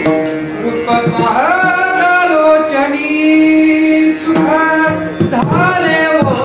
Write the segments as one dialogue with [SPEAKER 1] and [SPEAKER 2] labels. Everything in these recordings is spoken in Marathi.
[SPEAKER 1] रूपकालोचनी सुखधारे वो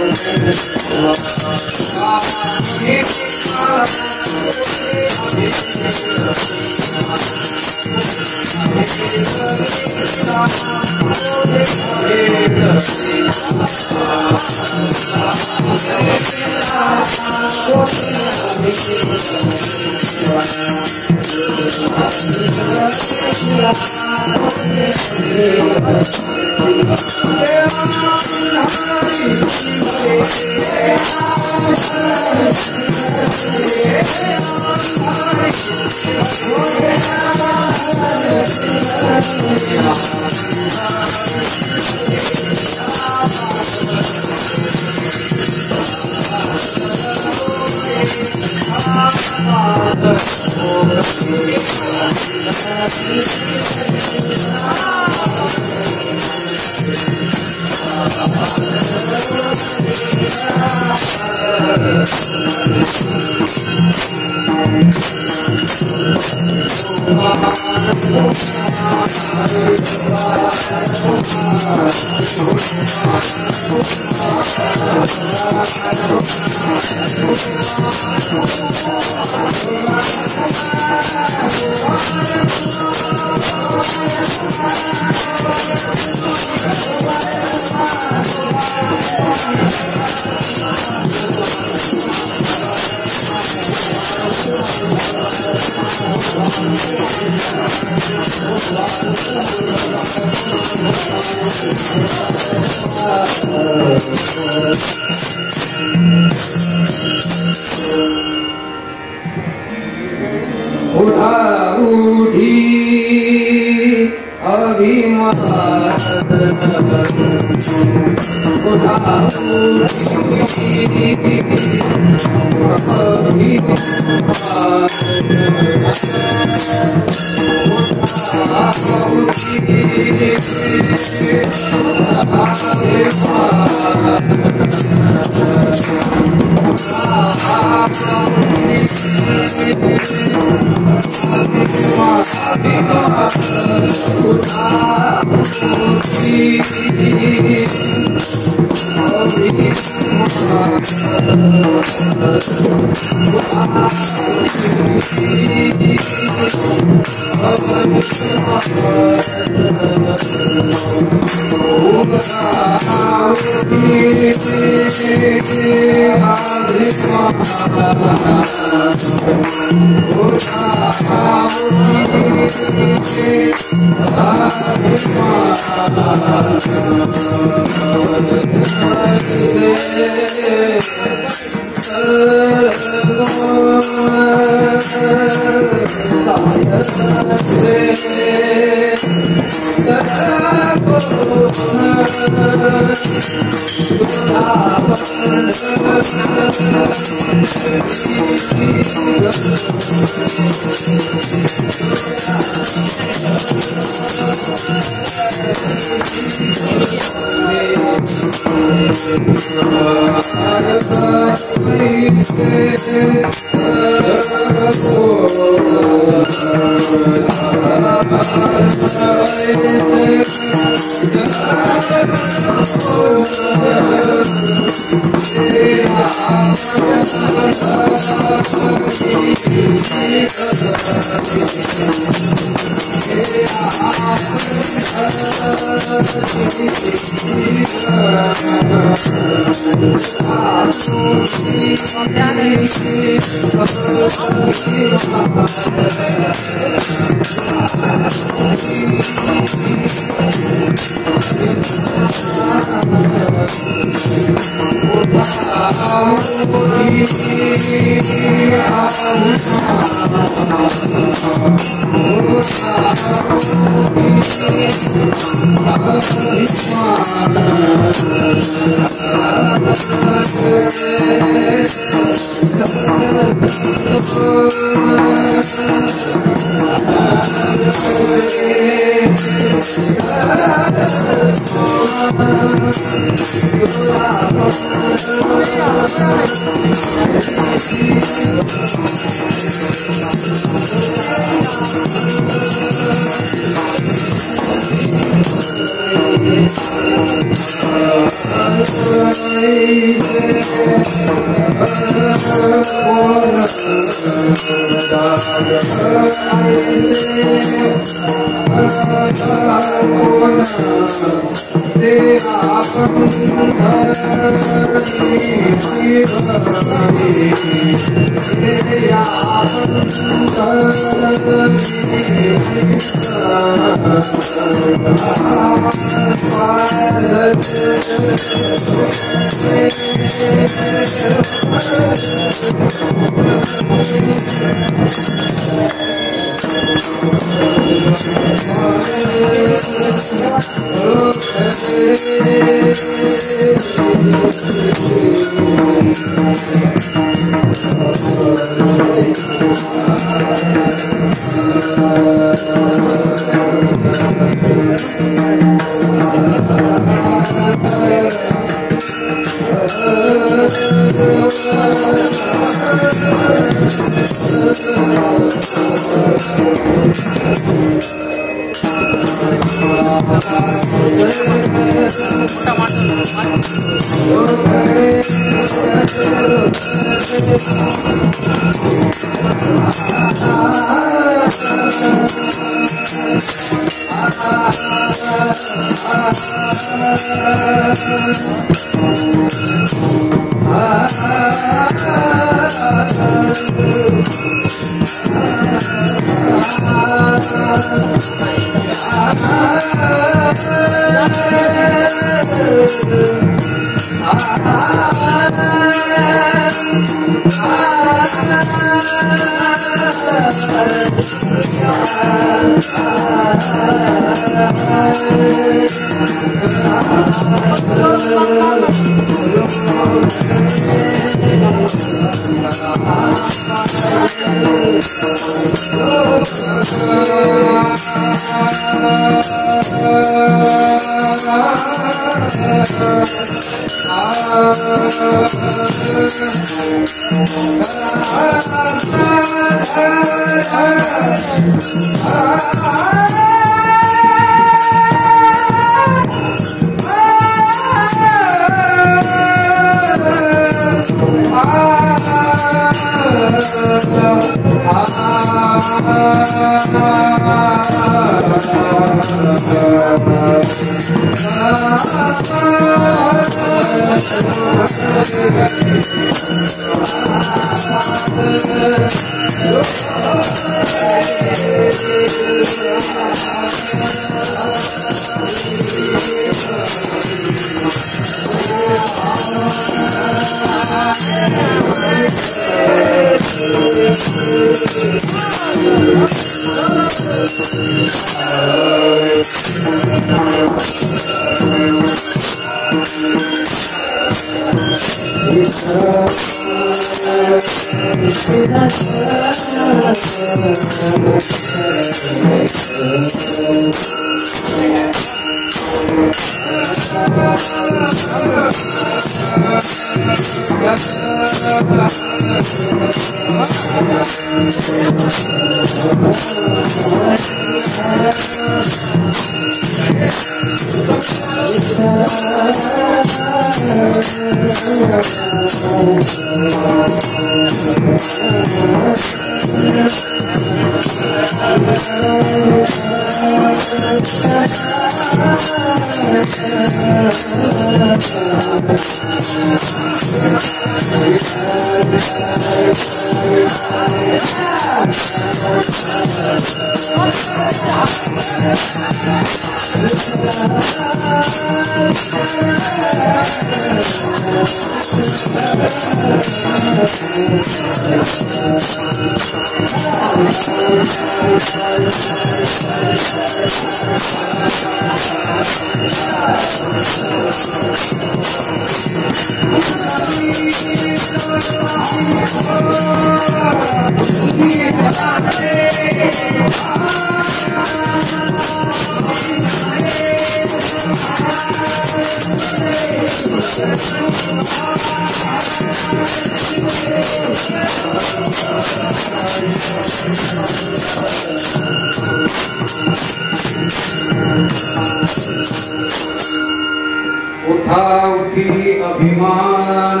[SPEAKER 1] उठा उठी अभिमान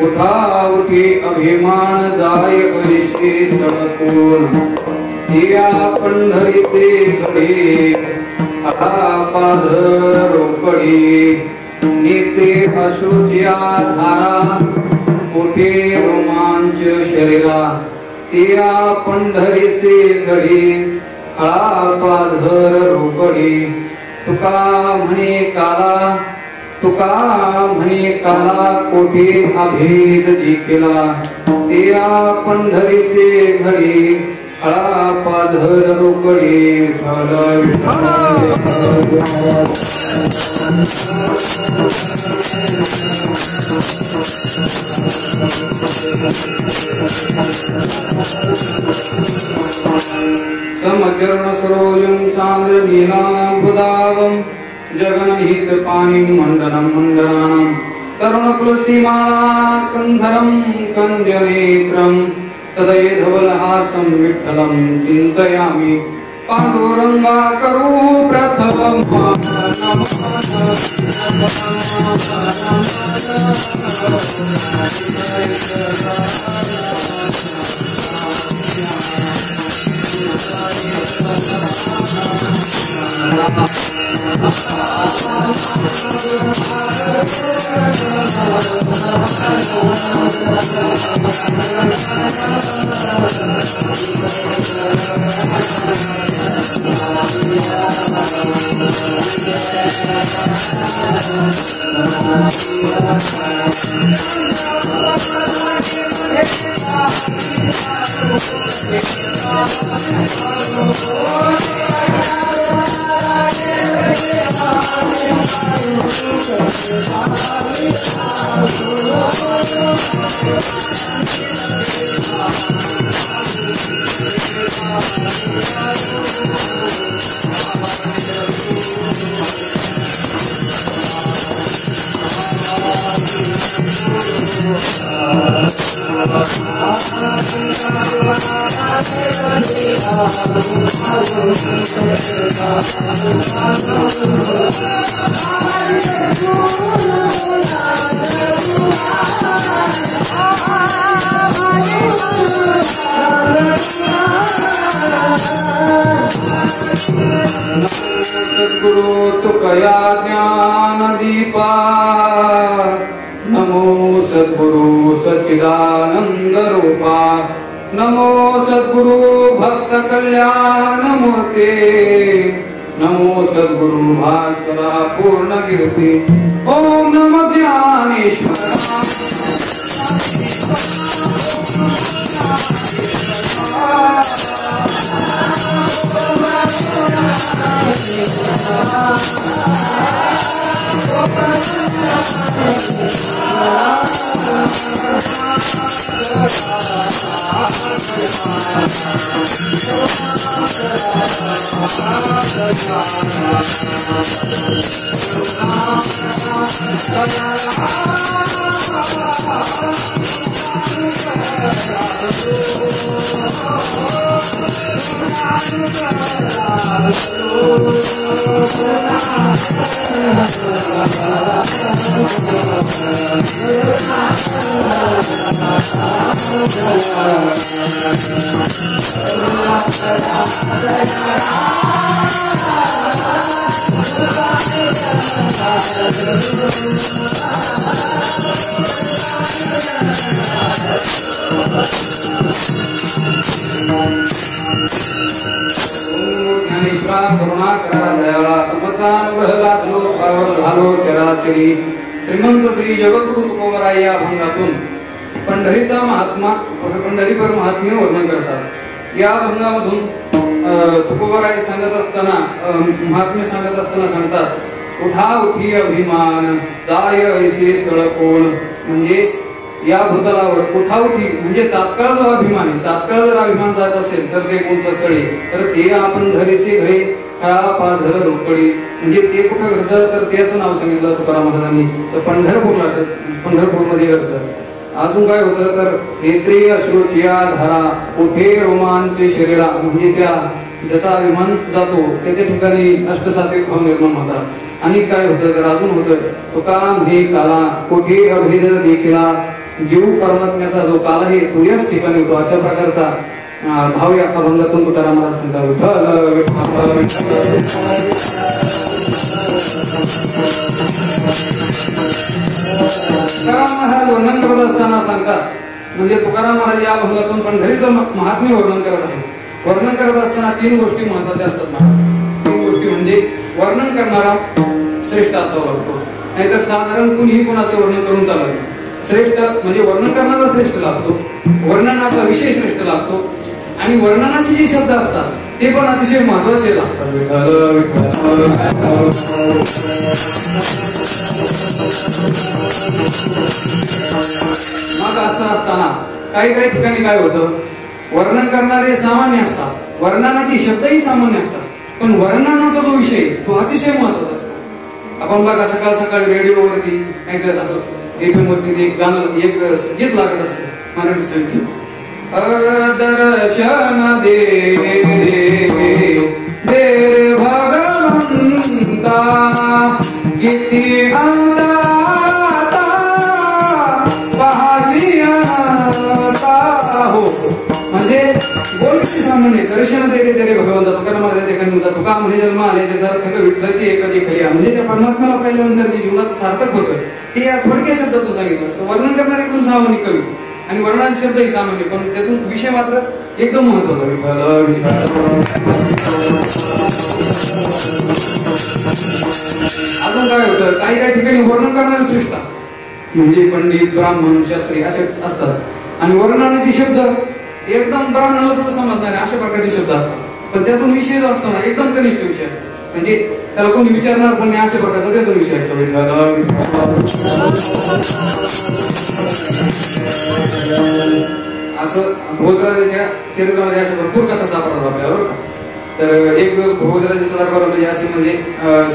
[SPEAKER 1] उठ उठावठी अभिमान जाय ऐसे सळकून या पंढरीचे घडे पाधर रोकडी नेते अश्रुच्या धारा कोठे रोमांच शरीरा त्या पंढरीचे घडी पाधर रोकडी तुका म्हणे काला कोठे अभेद जिंकला त्या पंढरीचे घडी पाधर रोकडी समचरण सरोजं सान्द्र नीलांबुदावं जगन्हित पाणिं मंडनं मंडनानं तरुण तुलसीमाला कंधरं कंजनेत्रं तदैधवलहासं विठ्ठलं चिन्तयामि पांडुरंगा करू प्रथमं सद्गुरु तुकया ज्ञान दीपा नमो सद्गुरु सच्चिदानंद रूपा नमो सद्गुरु भक्त कल्याण मूर्ते नमो सद्गुरु भास्करा पूर्ण कीर्ति ओम नमो ज्ञानेश्वर श्रीमंत श्री जगद्गुरु तुकोबराय या अभंगातून पंढरीचा महात्मा पंढरीपर महात्म्य वर्णन करतात। या अभंगामधून तुकोबराय सांगत असताना महात्म्य सांगत असताना सांगतात उठा उठी अभिमान जाय ऐसे स्थळ कोण म्हणजे या भूतलावर उठाउठी म्हणजे तात्काळ जो अभिमान आहे, तात्काळ जर अभिमान जात असेल तर ते कोणतं स्थळ आहे तर ते आपण धरीचे घरे पाधर रोकडी म्हणजे ते कुठं घडतं तर त्याचं नाव सांगितलं तुकाराम महाराजांनी तर पंढरपूरमध्ये घडतं। अजून काय होतं तर नेत्री अश्रुचिया धारा कोठे रोमांच शरीरा म्हणजे त्या ज्याचा अभिमान जातो त्याच्या ठिकाणी अष्टसात्विक भाव निर्माण होतात। आणि काय होतं तर अजून होतं तुका म्हणे काला कोठे अभेद देखला जीव परमात्म्याचा जो काल आहे तो याच ठिकाणी होतो. अशा प्रकारचा भाव या अभंगातून तुकाराम महाराज सांगतात. तुकाराम महाराज वर्णन करत असताना सांगतात, म्हणजे तुकाराम महाराज या अभंगातून पंढरीचं महात्म्य वर्णन करत आहे. वर्णन करत असताना 3 गोष्टी महत्वाच्या असतात. 3 गोष्टी म्हणजे वर्णन करणारा श्रेष्ठ असावा लागतो, नाहीतर साधारण कुणीही कोणाचं वर्णन करून चालत नाही. श्रेष्ठ म्हणजे वर्णन करणारा श्रेष्ठ लागतो, वर्णनाचा विषय श्रेष्ठ लागतो, आणि वर्णनाचे जे शब्द असतात ते पण अतिशय महत्वाचे लागतात. मग असं असताना काही काही ठिकाणी काय होतं, वर्णन करणारे सामान्य असतात, वर्णनाचे शब्दही सामान्य असतात, पण वर्णनाचा जो विषय तो अतिशय महत्वाचा असतो. आपण बघा सकाळ सकाळी रेडिओवरती काहीतरी असं FM वरती एक गाणं एक गीत लागत असते मराठी संगीत, दर्शन दे रे भगवंता किती अंता हो, म्हणजे गोष्टी सामान्य दर्शन दे रे भगवंता. तुकाराम महाराज ठिकाणी तुका म्हणे जन्म आल्याचे सार्थक विठ्ठलाची एखादी खलिया, म्हणजे त्या परमात्म्याला पाहिल्यानंतर जे जीवनात सार्थक होतं ते या थोडक्या शब्दातून सांगितलं असतं. वर्णन करणारे एकदम सामान्य कवी आणि वर्णनाचे शब्दही सामान्य, पण त्यातून विषय मात्र एकदम महत्वाचा. अजून काय होतं, काही काही ठिकाणी वर्णन करणारे श्रेष्ठ म्हणजे पंडित ब्राह्मण शास्त्री असे असतात, आणि वर्णनाचे शब्द एकदम ब्राह्मणाला सुद्धा समजणारे अशा प्रकारचे शब्द असतात, पण त्यातून विषय जो असतो ना एकदम कनिष्ठ विषय असतो, म्हणजे त्याला कोणी विचारणार पण नाही अशा प्रकारचा त्यातून विषय असतो. असं भोजराजाच्या चरित्रामध्ये अशा भरपूर कथा सापडतात आपल्याला. तर एक दिवस भोजराजाच्या दरबारामध्ये अशी म्हणजे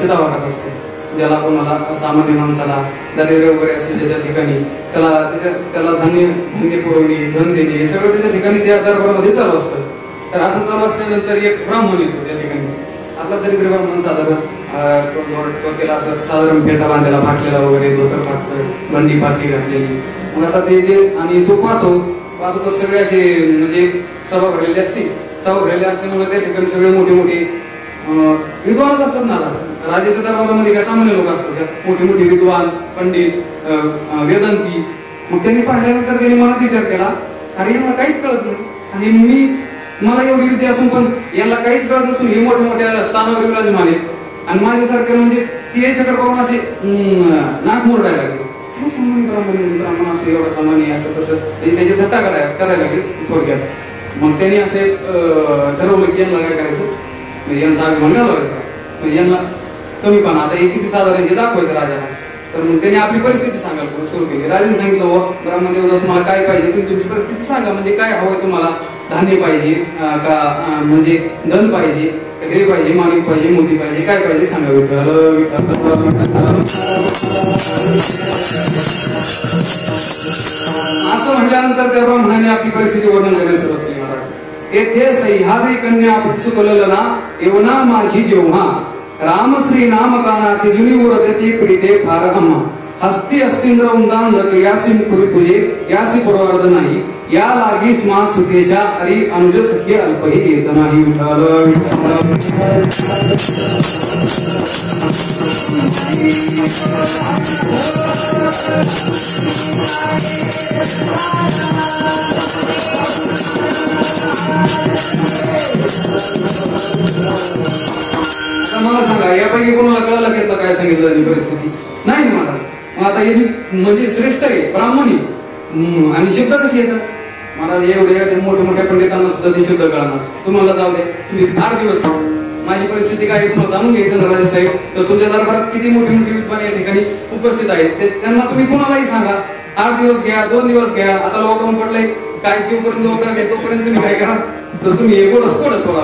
[SPEAKER 1] सीधा वाटत असते, ज्याला कोणाला सामान्य माणसाला दारिद्र्य वगैरे असेल त्याच्या ठिकाणी त्याला धान्य पुरवणे, धन देणे हे सगळं त्याच्या ठिकाणी त्या दरबारामध्ये चालू असतं. तर असं चालू असल्यानंतर एक ब्राह्मण येतो त्या ठिकाणी. आपला दरिद्र ब्राह्मण साधारण डोक्याला असं साधारण फेटा बांधलेला फाटलेला वगैरे, धोतर फाटलं, बंडी फाटली घातलेली. मग आता ते जे आणि तो पाहतो तर सगळे असे म्हणजे सभा भरलेली असते. सभा भरलेल्या असल्यामुळे त्या ठिकाणी सगळे मोठे मोठे विद्वानच असतात ना. राजाच्या दरबारामध्ये काय सामान्य लोक असतात, मोठे मोठे विद्वान, पंडित, वेदांती. मग त्यांनी पाहिल्यानंतर त्यांनी मनात विचार केला, अरे यांना काहीच कळत नाही, आणि मला एवढी विद्या असून पण यांना काहीच कळत नसून हे मोठ्या मोठ्या स्थानावर विराजमान आहेत, आणि माझ्यासारखे म्हणजे ती याच्याकडे पाहून असे नाक मोडायला लागले. काय सामान्य ब्राह्मण असं एवढं सामान्य असं तसं त्याची थट्टा करायला लागली थोडक्यात. मग त्यांनी असे ठरवलं की यांना काय करायचं, म्हणजे यांचा अभिमान घालवायचा, म्हणजे यांना कमीपणा आता हे किती साधारण हे दाखवायचं राजाला. तर मग त्यांनी आपली परिस्थिती सांगायला सुरू केली. राजाने सांगितलं, हो ब्राह्मण देवता तुम्हाला काय पाहिजे, तुम्ही तुमची परिस्थिती सांगा, म्हणजे काय हवंय तुम्हाला, धान्य पाहिजे का म्हणजे धन पाहिजे, हिरे पाहिजे, माणिक पाहिजे, मोती पाहिजे, काय पाहिजे सांगा. असं म्हटल्यानंतर त्या ब्राह्मणाने आपली परिस्थिती वर्णन करण्यास सुरुवात केली. महाराज येथे सह्याद्री कन्या पत्सुकलना येवना माझी जेव्हा रामश्री नाम काना ते जुनी उरते ती पीडिते फार अम्मा हस्ती अस्तिंद्र उंदांधक यासी मुकुरी तुझे यासी परवार्ध नाही या लागी स्मा सुतेशा अरी अनुज सख्य अल्पही येत नाही. मला सांगा, यापैकी कोणाला कळलं घेतलं काय सांगितलं त्यांनी परिस्थिती नाही ना मला. मग आता हे म्हणजे श्रेष्ठ आहे, ब्राह्मणी, आणि शब्द कसे येतात महाराज, एवढे मोठ्या मोठ्या पंडितांना सुद्धा ते शब्द कळणार. तुम्हाला जाऊ दे, तुम्ही 8 दिवस माझी परिस्थिती काय तुम्हाला जाणून घ्यायचं ना राजा साहेब. तर तुमच्या दरबारात किती मोठी मोठी विद्वान या ठिकाणी उपस्थित आहेत, त्यांना तुम्ही कोणालाही सांगा, 8 दिवस घ्या, 2 दिवस घ्या. आता लॉकडाऊन पडलंय, काय जोपर्यंत लॉकडाऊन आहे तोपर्यंत तुम्ही काय करा, तर तुम्ही हे कोड सोडा.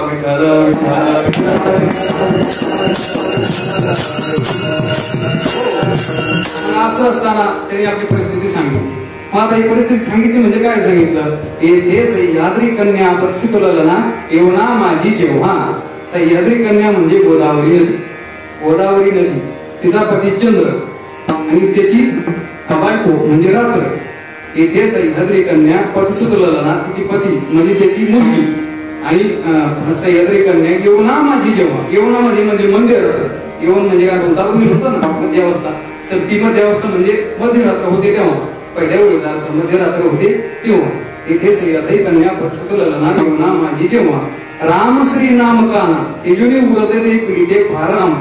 [SPEAKER 1] असं असताना त्यांनी आपली परिस्थिती सांगितली. आता ही परिस्थिती सांगितली म्हणजे काय सांगितलं, येथे सह्याद्री कन्या पत्सुकलना येवना माझी जेव्हा. सह्याद्री कन्या म्हणजे गोदावरी नदी. गोदावरी नदी, तिचा पती चंद्र आणि त्याची बायको म्हणजे रात्र. येथे सह्याद्री कन्या पतिसुत ललना, तिची पती म्हणजे त्याची मुलगी, आणि सह्याद्री कन्या यवना माझी जेव्हा, यवना म्हणजे मंदिर, यवन म्हणजे काय बोलतात मी होतो ना मध्यावस्था, तर ती मध्यावस्था म्हणजे मध्यरात्र होते तेव्हा, पहिल्या वेळेचा अर्थ मध्यरात्र होते तेव्हा. येथे सह्याद्री कन्या पतिसुत ललना यवना माझी जेव्हा, रामश्री नाम काना तेजुनी उरते ते पीडिते फार राम.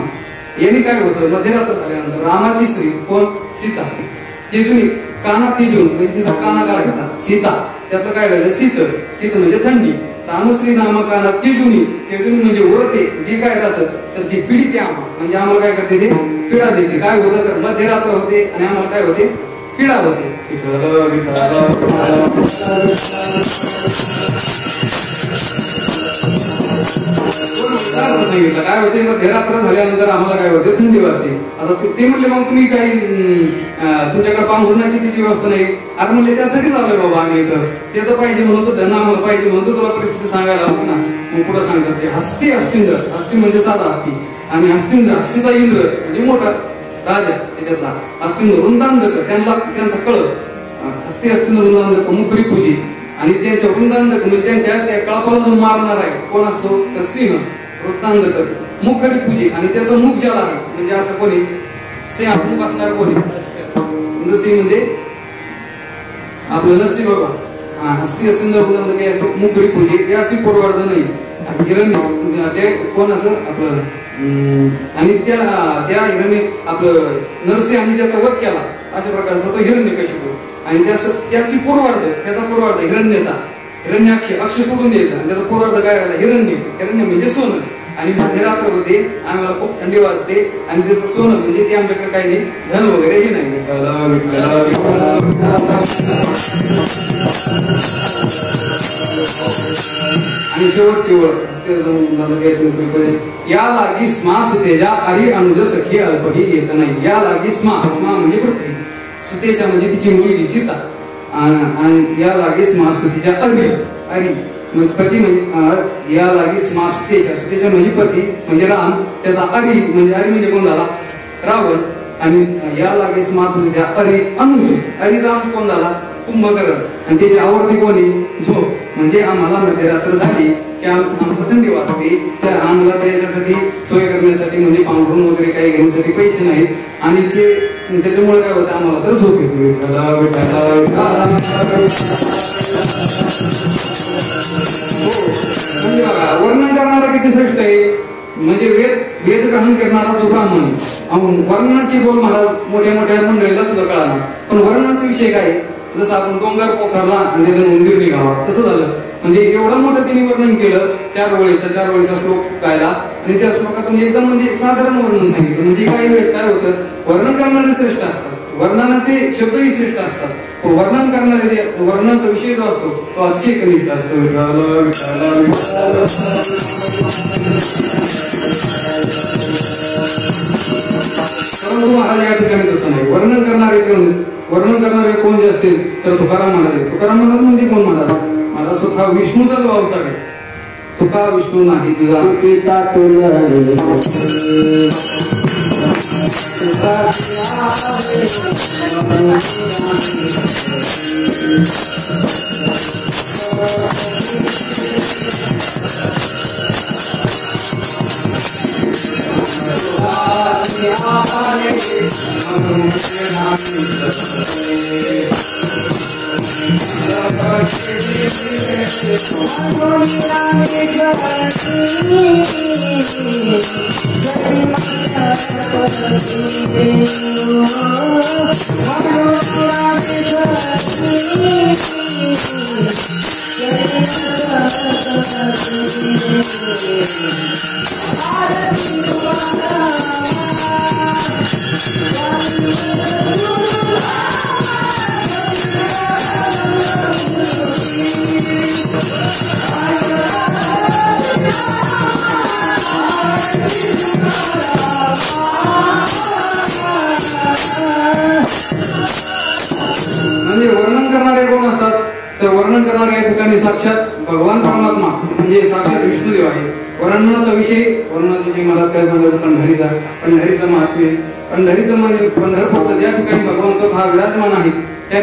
[SPEAKER 1] यांनी काय होतं, मध्यरात्र झाल्यानंतर रामाची स्त्री कोण, सीता, तेजुनी काना तेजून म्हणजे तिचा काना काढायचा सीता, त्यातलं काय झालं शीत, शीत म्हणजे थंडी. रामश्री नाम काना तेजुनी, तेजुनी म्हणजे उरते जे काय राहतं तर ती पीडिते आम्हाला, म्हणजे आम्हाला काय करते ते पीडा देते. काय होतं तर मध्यरात्र होते आणि आम्हाला काय होते पीडा होते. सांगितलं काय होते मध्यरात्र झाल्यानंतर आम्हाला काय होते थंडी वाजते. आता ते म्हणले मग तुम्ही काही तुमच्याकडे पांघरुणाची त्याची व्यवस्था नाही. अरे म्हणले त्यासाठीच आलोय बाबा आम्ही इथं, ते तर पाहिजे म्हणतो, धन आम्हाला पाहिजे म्हणतो, तुला परिस्थिती सांगायला हवं ना. मग पुढे सांगतात ते हस्ती हस्तिंद्र, हस्ती म्हणजे साधा हत्ती, आणि हस्तिंद्र हस्तीचा इंद्र म्हणजे मोठा राजा, त्याच्यातला हस्तिंद्र वृंदांधक, त्यांचा कळत हस्ती हस्तिंद्र वृंदांधक मुखरी पूजी, आणि त्यांच्या वृंदांधक म्हणजे त्यांच्या त्या कळपाला जो मारणार आहे कोण असतो तर सिंह वृत्तांधक मुखरी पूजी, आणि त्याचं मुख ज्याला आहे म्हणजे असं कोणी सिंह मुख असणार कोणी नरसिंह म्हणजे आपलं नरसिंह बाबा. हस्ती हस्तिंद्र वृंदांधक मुखरी पूजी अशी पूर्वार्ध नाही. हिरण्य ते कोण असं आपलं, आणि त्या हिरण्य आपलं नरसिंह आणि त्याचा वध केला अशा प्रकारचा तो हिरण्यकशिपू, आणि त्याची पूर्वार्ध, त्याचा पूर्वार्ध हिरण्याचा, हिरण्याक्ष अक्ष सोडून द्यायचा, आणि त्याचा पूर्वार्ध काय राहिला हिरण्य, हिरण्य म्हणजे सोनं. आणि मध्यरात्र होते आम्हाला खूप थंडी वाजते, आणि त्याचं सोनं म्हणजे ते आमच्याकडे काही नाही, धन वगैरे हे नाही. आणि शेवटची ओळ या लागी स्मा सुतेजा अरी अनुज सखी अल्पही येत नाही. या लागी स्मा, स्मा म्हणजे पृथ्वी, सुतेजा म्हणजे तिची मुलगी सीता, आणि या लागी स्मा सुतेजा अरी, अरी पती म्हणजे या लागी स्मा सुतेजा, सुतेजा म्हणजे पती म्हणजे राम, त्याचा अरी म्हणजे अरी म्हणजे कोण झाला रावण, आणि या लागी स्मा सुतेजा अरी अनुज, अरीचा अंश कोण झाला कुंभकर्ण, आणि त्याची आवडती कोणी झोप, म्हणजे आम्हाला मध्यरात्र झाली की आम्हाला थंडी वाजते, तर आम्हाला त्याच्यासाठी सोय करण्यासाठी म्हणजे पांघरून वगैरे काही घेण्यासाठी पैसे नाहीत, आणि ते त्याच्यामुळे काय होतं आम्हाला तर झोप येते. म्हणजे बघा वर्णन करणारा किती श्रेष्ठ आहे, म्हणजे वेद ग्रहण करणारा जो ब्राह्मण, वर्णनाचे बोल महाराज मोठ्या मोठ्या मंडळीला सुद्धा कळणार, पण वर्णनाचा विषय काय, जसं आपण डोंगर पोखरला आणि त्याचं मंदिर निघावा तसं झालं. म्हणजे एवढं मोठं तिने वर्णन केलं, 4 ओळीचा श्लोक गायला, आणि त्या श्लोकात म्हणजे एकदम म्हणजे साधारण वर्णन सांगितलं. म्हणजे काही वेळेस काय होतं, वर्णन करणारे श्रेष्ठ असतात, वर्णनाचे शब्दही श्रेष्ठ असतात, पण वर्णन करणारे जे वर्णनाचा विषय जो असतो तो अतिशय कनिष्ठ असतो. परंतु महाराज या ठिकाणी तसं नाही. वर्णन करणारे कोण जे असतील तर तुकाराम महाराज. तुकाराम महाराज म्हणजे कोण महाराज, मला स्वतः विष्णूचाच अवतार आहे. तुका विष्णू नाही तुझा पिता म्हणजे वर्णन करणारे कोण असतात तर वर्णन करणारे या ठिकाणी साक्षात भगवान परमात्मा म्हणजे साक्षात विष्णुदेव आहे. वर्णनाचा विषयी महाराज काय सांगतात पंढरीचा महात्म्य. पंढरीचं म्हणजे पंढरपूरचं ज्या ठिकाणी भगवान स्वतः विराजमान आहे त्या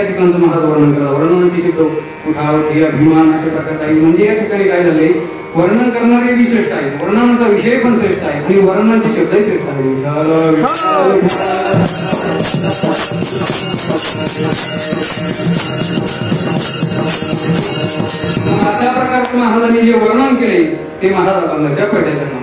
[SPEAKER 1] ठिकाणचं महाराज वर्णन करतात. वर्णनाचे शब्द उठावठी अभिमान अशा प्रकारचा आहे. म्हणजे या ठिकाणी काय झाले, वर्णन करणारे बी श्रेष्ठ आहे, वर्णनाचा विषय पण श्रेष्ठ आहे आणि वर्णनाचे शब्दही श्रेष्ठ आहे. अशा प्रकारचं महाराजांनी जे वर्णन केले ते महाराज आपल्याच्या पैठ्याच्या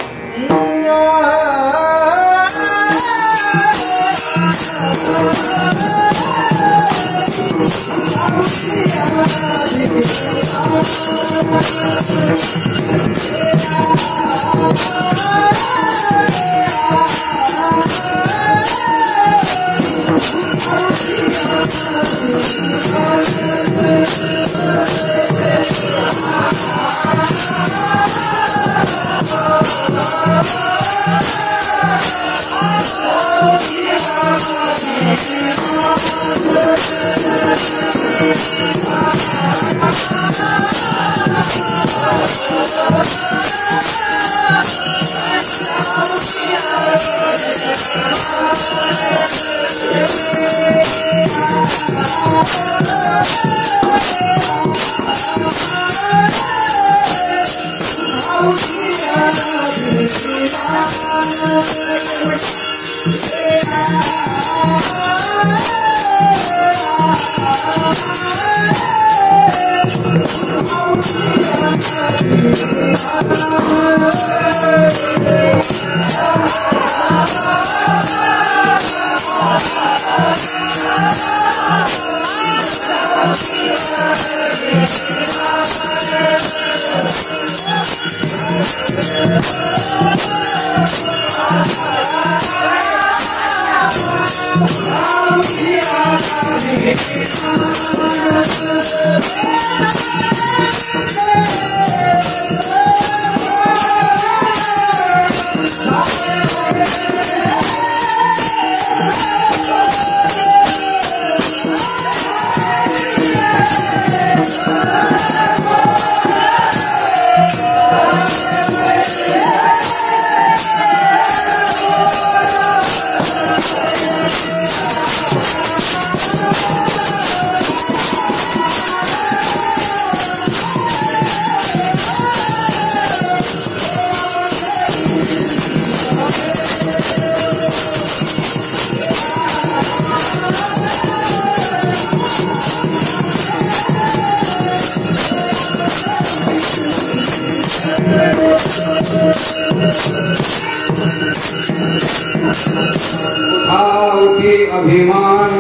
[SPEAKER 1] अभिमान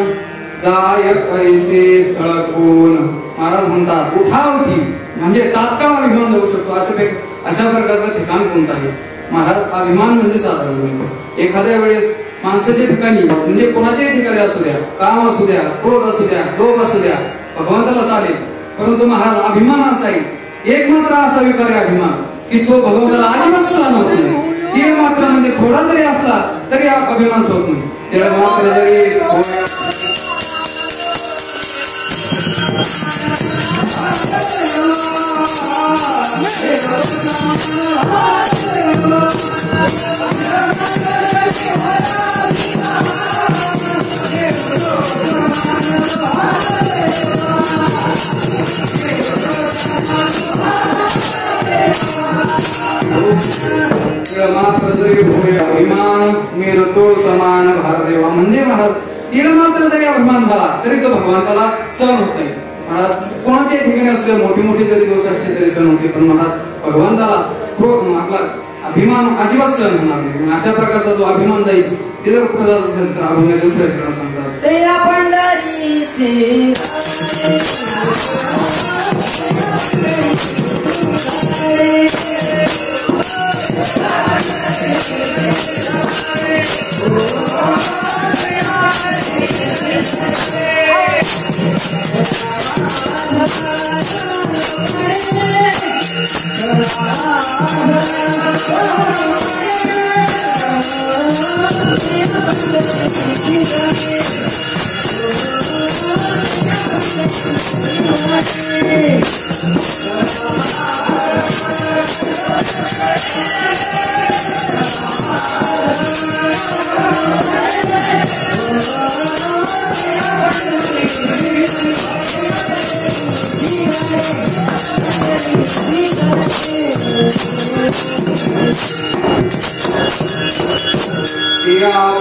[SPEAKER 1] जाय ऐसे स्थळकून. महाराज म्हणतात उठावठी म्हणजे तात्काळ अभिमान जाऊ शकतो अशा प्रकारचं ठिकाण कोणतं आहे. महाराज अभिमान म्हणजे साधारण एखाद्या वेळेस माणसाच्या ठिकाणी म्हणजे कोणाच्याही ठिकाणी असू द्या, काम असू द्या, क्रोध असू द्या, लोभ असू द्या, भगवंताला चालेल. परंतु महाराज अभिमान असा आहे, एक मात्र असा विकार आहे अभिमान की तो भगवंताला अजिबात सहन होत नाही. तीळ मात्र म्हणजे थोडा जरी असला तरी हा अभिमान होत नाही. त्याला मात्र जरी मात्र जरी भूय अभिमान मिळतो समान भारदेवा. म्हणजे महाराज तिला मात्र जरी अभिमान झाला तरी तो भगवंताला सहन होत नाही. महाराज कोणाच्या ठिकाणी असले मोठी मोठी जरी दोष असले तरी सहन होते, पण महाराज भगवंताला आपला अभिमान अजिबात सहन होणार नाही. अशा प्रकारचा जो अभिमान जाईल ते जर कुठे जात असेल तर अभिमान दुसऱ्या ठिकाणी सांगतात.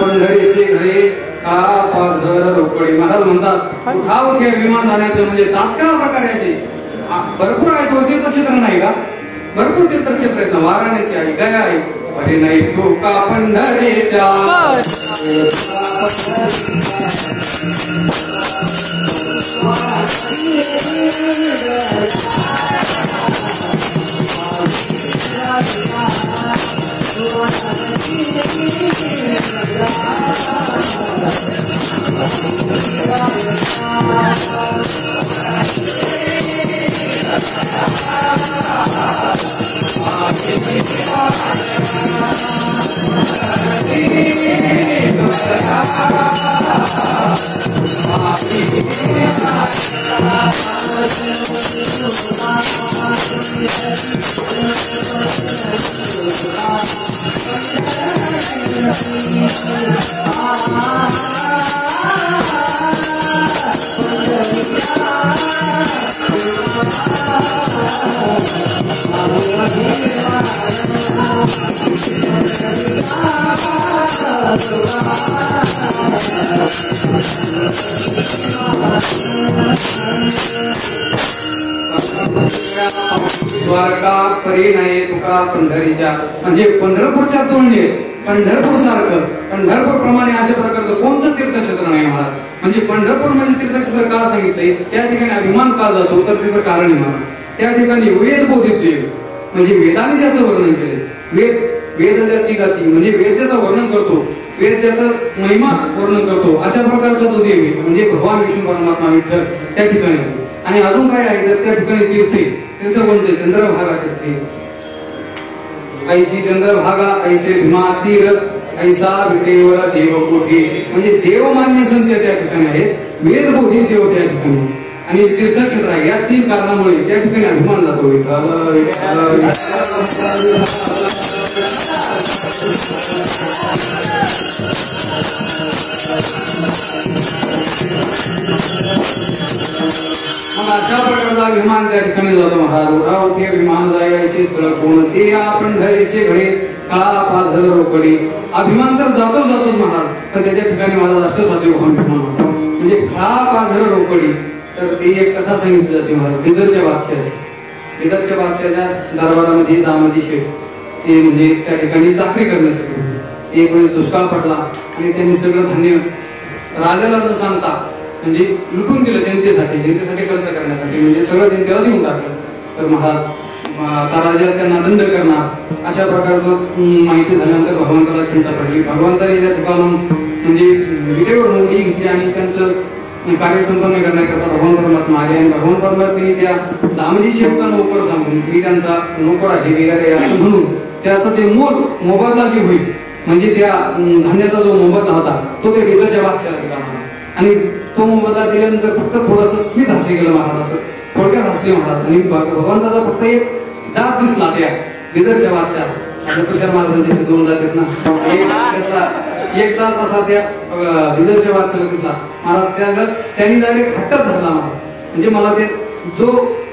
[SPEAKER 1] पंढरीचे घरे का पाझर रोकडी. महाराज म्हणतात उठाव घ्या विमान जाण्याचं म्हणजे तात्काळ प्रकाराचे भरपूर आहे. तीर्थक्षेत्र नाही का? भरपूर तीर्थक्षेत्र आहेत ना. वाराणसी आहे, गया आहे. अरे नाही तो का पंढरीच्या द्वारका परी नाही तुका पंढरीच्या म्हणजे पंढरपूरच्या तोंडी पंढरपूर सारखं पंढरपूर प्रमाणे अशा प्रकारचं कोणतं तीर्थक्षेत्र नाही महाराज. म्हणजे पंढरपूर म्हणजे तीर्थक्षेत्र का सांगितलंय त्या ठिकाणी अभिमान का जातो तर त्याचं कारण आहे. त्या ठिकाणी वेद बोधित देव म्हणजे वेदाने ज्याचं वर्णन केले वेद ज्याची गाती म्हणजे वेद ज्याचं वर्णन करतो वेद ज्याचं महिमा वर्णन करतो अशा प्रकारचा जो देव आहे म्हणजे भगवान विष्णू परमात्मा विठ्ठल त्या ठिकाणी. आणि अजून काय आहे तर त्या ठिकाणी तीर्थ कोणते चंद्रभागा तीर्थ ऐची चंद्रभागा ऐसे भीमा तीर ऐसा विटेवर देवकोठी म्हणजे देवमान्य संत त्या ठिकाणी आहेत. वेदबोधित देव त्या ठिकाणी आणि तीर्थक्षेत्र आहे. या तीन कारणामुळे त्या ठिकाणी अभिमान जातो. मग अशा प्रकारचा अभिमान त्या ठिकाणी जातो महाराज. उठाव घे विमान जायचे स्थळ कोणते आपण धैर्यचे घडे काळा पाझर रोकडी. अभिमान तर जातोच महाराज पण त्याच्या ठिकाणी माझा अष्टसात्विक म्हणजे काळा पाझर रोकडी. तर ती एक कथा सांगितली जाते महाराज बिदरच्या बादशाच्या दरबारामध्ये दामोजी शेठ ते म्हणजे त्या ठिकाणी चाकरी करण्यासाठी एक वेळेस दुष्काळ पडला आणि त्यांनी सगळं धान्य राजाला न सांगता म्हणजे लुटून दिलं जनतेसाठी खर्च करण्यासाठी म्हणजे सगळं जनतेला देऊन टाकलं. तर महाराज राजा त्यांना दंड करणार अशा प्रकारचं माहिती झाल्यानंतर भगवंताला चिंता पडली. भगवंताने त्या ठिकाणून म्हणजे विटेवर नोंदी घेतली आणि त्यांचं कार्य संपन्न करण्याकरता भगवान परमात्मा आले. आणि भगवान परमात्म्याने त्या दामोजी शेठचा नोकर सांगून मी त्यांचा नोकर आहे वगैरे असं म्हणून त्याचं ते मोबदला जे होईल म्हणजे त्या धान्याचा जो मोबदला होता तो त्या वेदाच्या वाक्याला दिला आणि तो मोबदला दिल्यानंतर फक्त थोडंसं स्मित हास्य गेलं महाराज. असं थोडक्यात हसले महाराज आणि भगवंताचा फक्त एक दात दिसला त्या वेदरच्या वाक्याला. तुषार महाराजांचे दोन दात आहेत ना. एक दात असा त्या विदरच्या वाक्याला दिसला महाराज. त्यांनी डायरेक्ट हट्टच धरला म्हणजे मला ते जो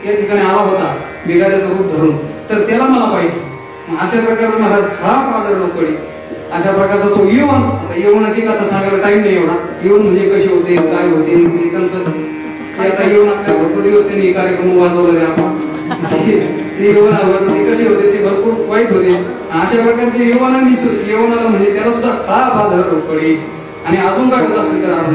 [SPEAKER 1] या ठिकाणी आला होता बिगाऱ्याचं रूप धरून तर त्याला मला पाहिजे. अशा प्रकारे महाराज खळा पाझर रोकडी अशा प्रकारचा तो यवन. आता यवनाची कथा सांगायला टाइम नाही एवढा. यवन म्हणजे कसे होते काय होते त्यांचं आता येऊन आपल्या भरपूर दिवस त्यांनी कार्यक्रम वाजवले ते कसे होते ते भरपूर वाईट होते. अशा प्रकारचे यवनाला म्हणजे त्याला सुद्धा खळा पाझर रोकडी. आणि अजून काय होत असेल तर आपण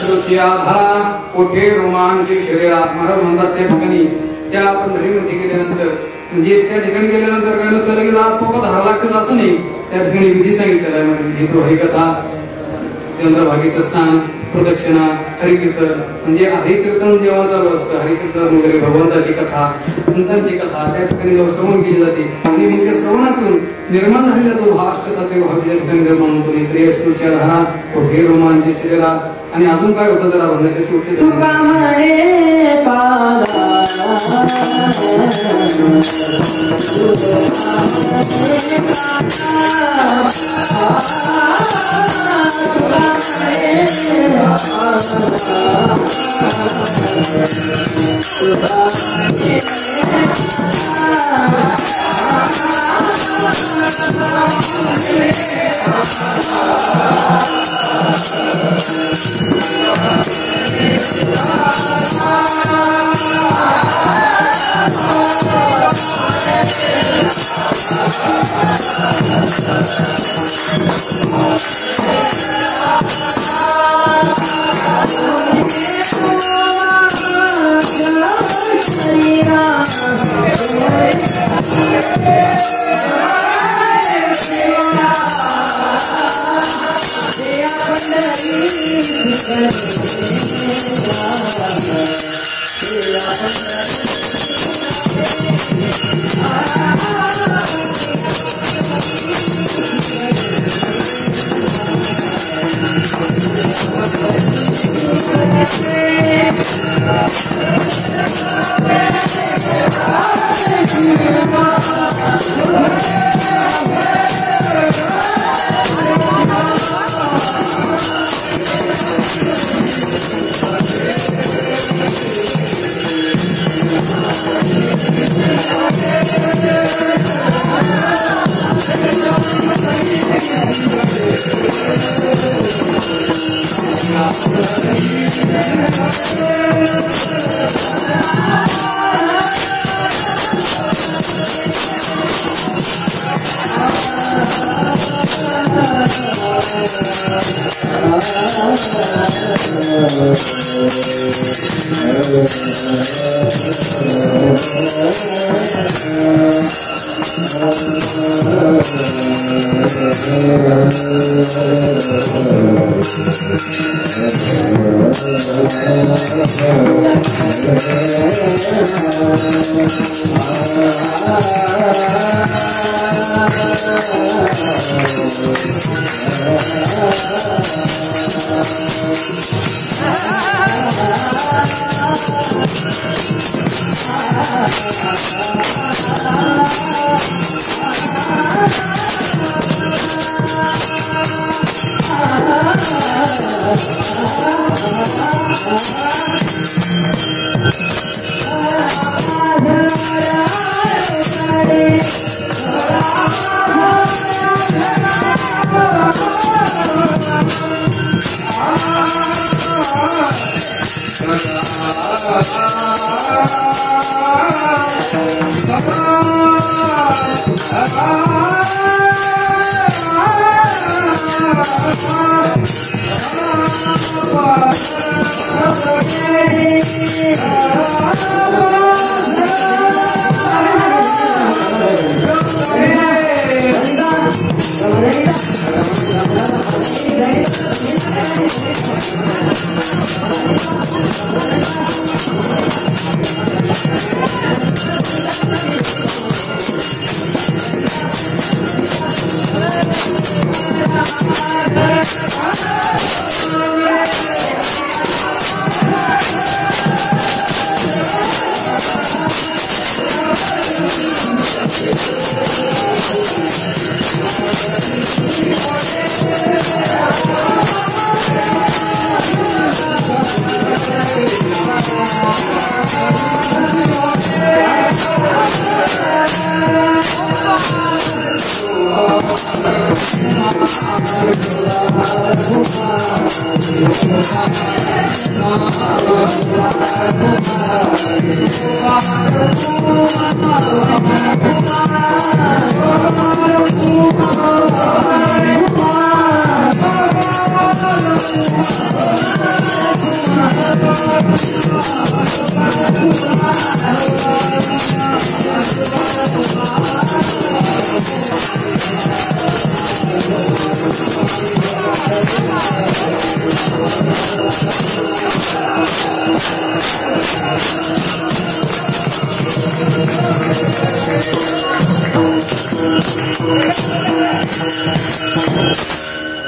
[SPEAKER 1] श्रुत्याधारा ओठे रोमांची शरीरात महाराज म्हणतात त्या ठिकाणी त्या पंढरीमध्ये गेल्यानंतर म्हणजे त्या ठिकाणी गेल्यानंतर काय नुसतं लगेच आत्मपद धरावं लागतं असं नाही. त्या ठिकाणी विधी सांगितलेला आहे म्हणजे विधी तो हरिकथा, चंद्रभागेचं स्नान, प्रदक्षिणा, हरिकीर्तन. म्हणजे हरिकीर्तन जेव्हा चालू असतं, हरिकीर्तन वगैरे भगवंताची कथा, संतांची कथा त्या ठिकाणी जेव्हा श्रवण केली जाते आणि मग त्या श्रवणातून निर्माण झालेला जो भाव अष्टसात्विक भाव त्या ठिकाणी निर्माण होतो. नेत्रिय श्रुत्या धारा ओठे रोमांची शरीरात. आणि अजून काय होतं जरा म्हणण्याच्या शेवटी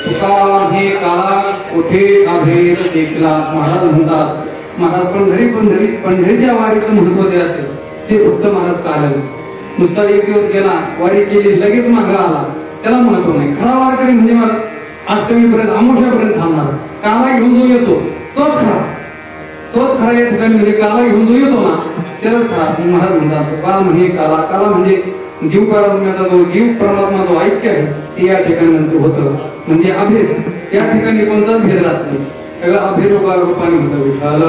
[SPEAKER 1] तुका हे काला कुठे अभेद देखला. महाराज म्हणतात, महाराज पंढरीच्या वारीचं महत्व जे असेल ते फक्त महाराज काढावे. नुसता एक दिवस गेला, वारी केली, लगेच मागे आला, त्याला महत्व नाही. खरा वारकरी म्हणजे महाराज अष्टमीपर्यंत, अमावस्यापर्यंत थांबणार. काला घेऊन जो येतो तोच खरा या ठिकाणी. म्हणजे काला घेऊन जो येतो ना त्यालाच खरा. महाराज म्हणतात काल म्हणजे काला म्हणजे जीव परमात्म्याचा जो जीव परमात्मा जो ऐक्य आहे ते या ठिकाणी नंतर होतं. म्हणजे अभेद, या ठिकाणी कोणताच भेद राहत नाही, सगळं अभेद रूपाने होतं. विठ्ठल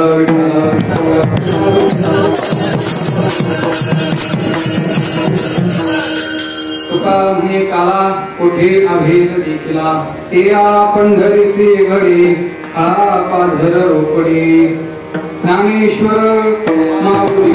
[SPEAKER 1] तुका म्हणे काला कोठे अभेद देखला. ते पंढरीसे घडे हा पाधर रोपडे. ज्ञानेश्वर माऊली